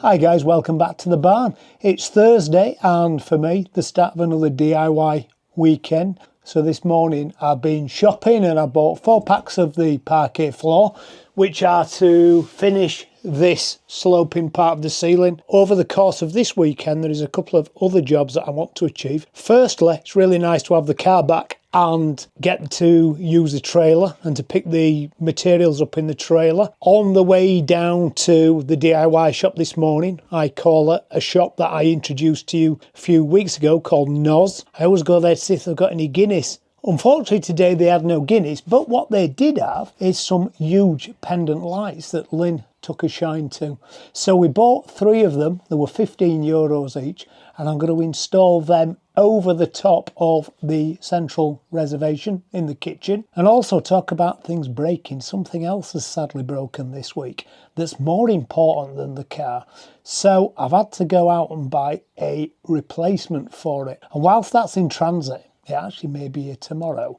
Hi guys, welcome back to the barn. It's Thursday and for me the start of another DIY weekend. So this morning I've been shopping and I bought 4 packs of the parquet floor, which are to finish this sloping part of the ceiling. Over the course of this weekend there is a couple of other jobs that I want to achieve. Firstly, it's really nice to have the car back and get to use the trailer and to pick the materials up in the trailer. On the way down to the DIY shop this morning, I call it a shop that I introduced to you a few weeks ago called Noz. I always go there to see if they've got any Guinness. Unfortunately today they had no Guinness, but what they did have is some huge pendant lights that Lynn took a shine to. So we bought 3 of them, they were €15 each, and I'm going to install them over the top of the central reservation in the kitchen, and also talk about things breaking. Something else has sadly broken this week that's more important than the car, so I've had to go out and buy a replacement for it. And whilst that's in transit, it actually may be here tomorrow,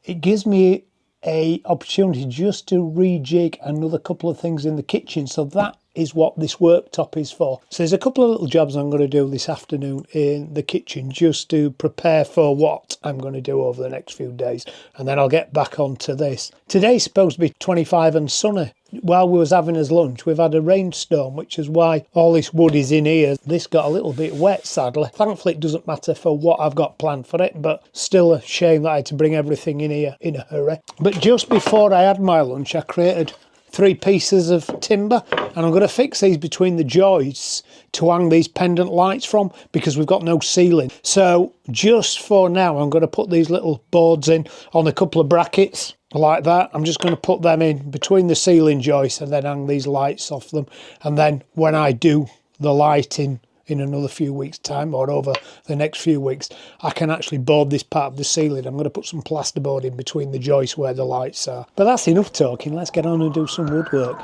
it gives me a opportunity just to rejig another couple of things in the kitchen. So that is what this worktop is for. So there's a couple of little jobs I'm going to do this afternoon in the kitchen just to prepare for what I'm going to do over the next few days, and then I'll get back onto this. Today's supposed to be 25 and sunny. While we was having his lunch, we've had a rainstorm, which is why all this wood is in here. This got a little bit wet, sadly. Thankfully it doesn't matter for what I've got planned for it, but still a shame that I had to bring everything in here in a hurry. But just before I had my lunch, I created 3 pieces of timber, and I'm going to fix these between the joists to hang these pendant lights from, because we've got no ceiling. So just for now I'm going to put these little boards in on a couple of brackets like that. I'm just going to put them in between the ceiling joists and then hang these lights off them, and then when I do the lighting in another few weeks time, or over the next few weeks, I can actually board this part of the ceiling. I'm going to put some plasterboard in between the joists where the lights are. But that's enough talking, let's get on and do some woodwork.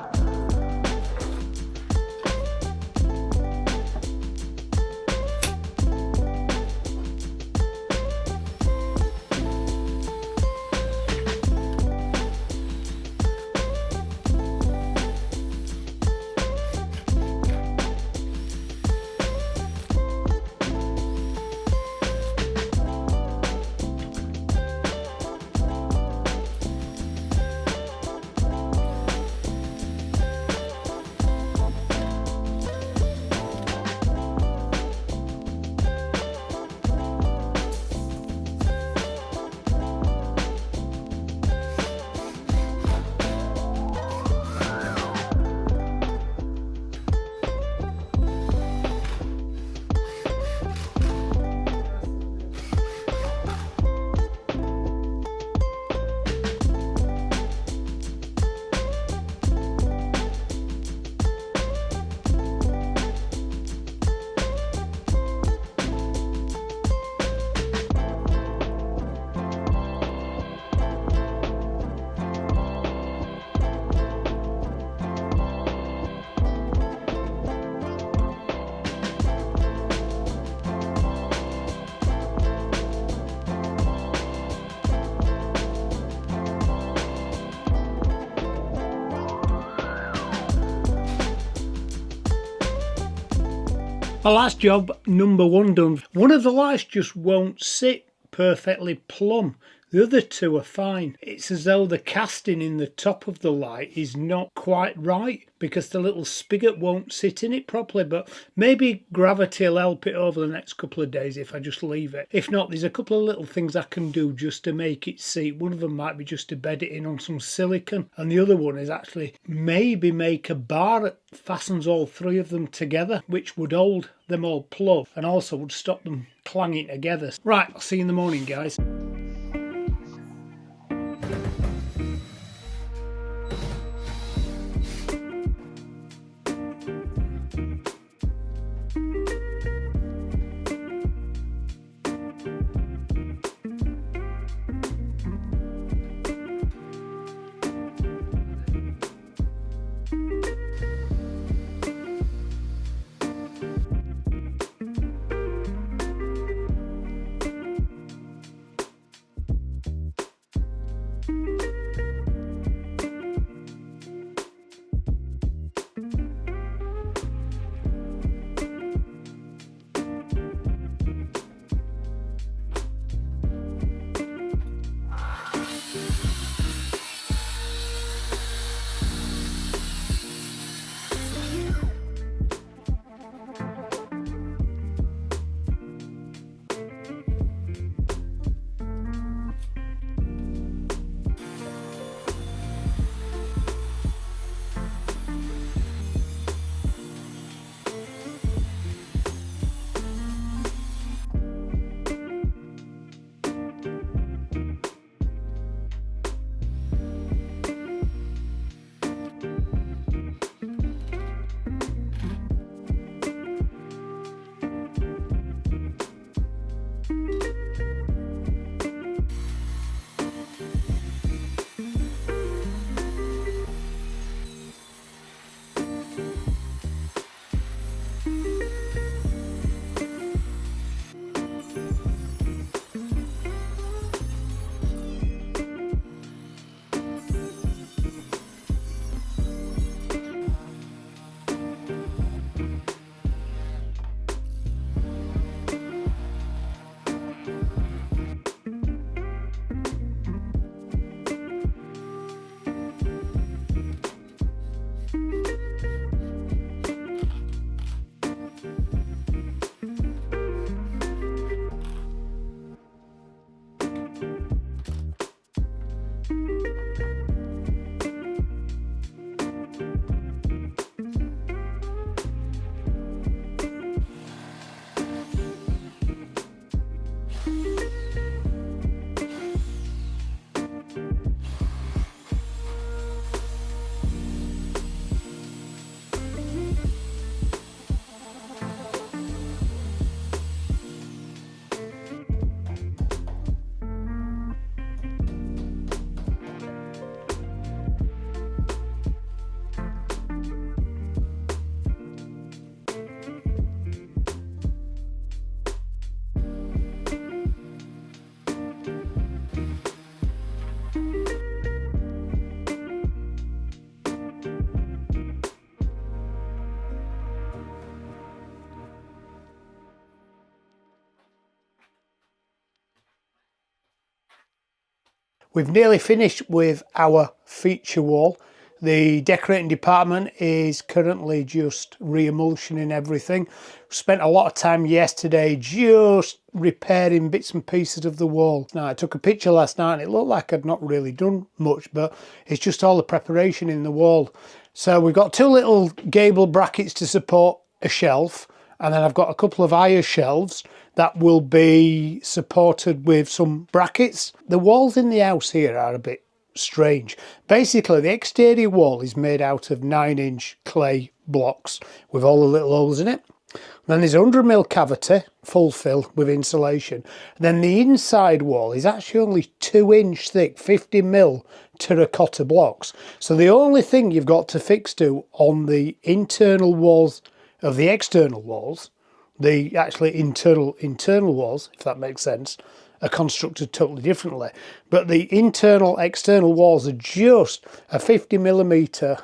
My last job, number 1 done. One of the lights just won't sit perfectly plumb. The other 2 are fine. It's as though the casting in the top of the light is not quite right, because the little spigot won't sit in it properly, but maybe gravity will help it over the next couple of days if I just leave it. If not, there's a couple of little things I can do just to make it seat. One of them might be just to bed it in on some silicone, and the other one is actually maybe make a bar that fastens all 3 of them together, which would hold them all plug and also would stop them clanging together. Right, I'll see you in the morning, guys. We've nearly finished with our feature wall. The decorating department is currently just re-emulsioning everything. Spent a lot of time yesterday just repairing bits and pieces of the wall. Now, I took a picture last night and it looked like I'd not really done much, but it's just all the preparation in the wall. So we've got two little gable brackets to support a shelf, and then I've got a couple of higher shelves that will be supported with some brackets. The walls in the house here are a bit strange. Basically, the exterior wall is made out of 9-inch clay blocks with all the little holes in it. Then there's a 100mm cavity, full fill with insulation. Then the inside wall is actually only 2-inch thick, 50mm terracotta blocks. So the only thing you've got to fix to on the internal walls of the external walls, the actually internal walls, if that makes sense, are constructed totally differently. But the internal external walls are just a 50mm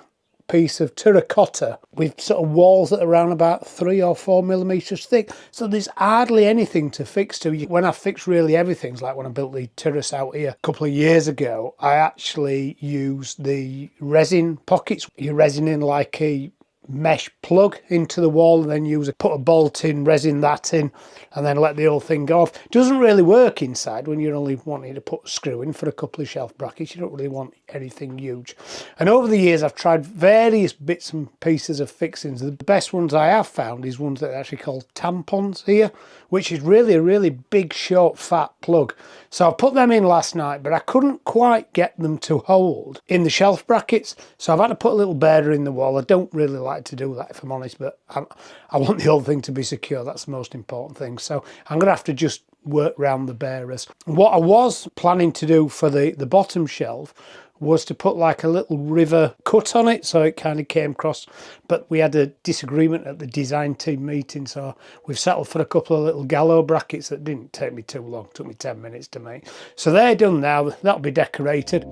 piece of terracotta with sort of walls that are around about 3 or 4mm thick. So there's hardly anything to fix to. When I fix really everything, like when I built the terrace out here a couple of years ago, I actually used the resin pockets. You resin in like a mesh plug into the wall, and then put a bolt in, resin that in, and then let the whole thing go off. It doesn't really work inside when you're only wanting to put a screw in for a couple of shelf brackets. You don't really want anything huge. And over the years I've tried various bits and pieces of fixings. The best ones I have found is ones that are actually called tampons here, which is really a really big short fat plug. So I put them in last night, but I couldn't quite get them to hold in the shelf brackets, so I've had to put a little bearer in the wall. I don't really like to do that, if I'm honest, but I want the whole thing to be secure. That's the most important thing. So I'm going to have to just work around the bearers. What I was planning to do for the bottom shelf was to put like a little river cut on it, so it kind of came across, but we had a disagreement at the design team meeting, so we've settled for a couple of little Gallow brackets that didn't take me too long. It took me 10 minutes to make. So they're done now. That'll be decorated.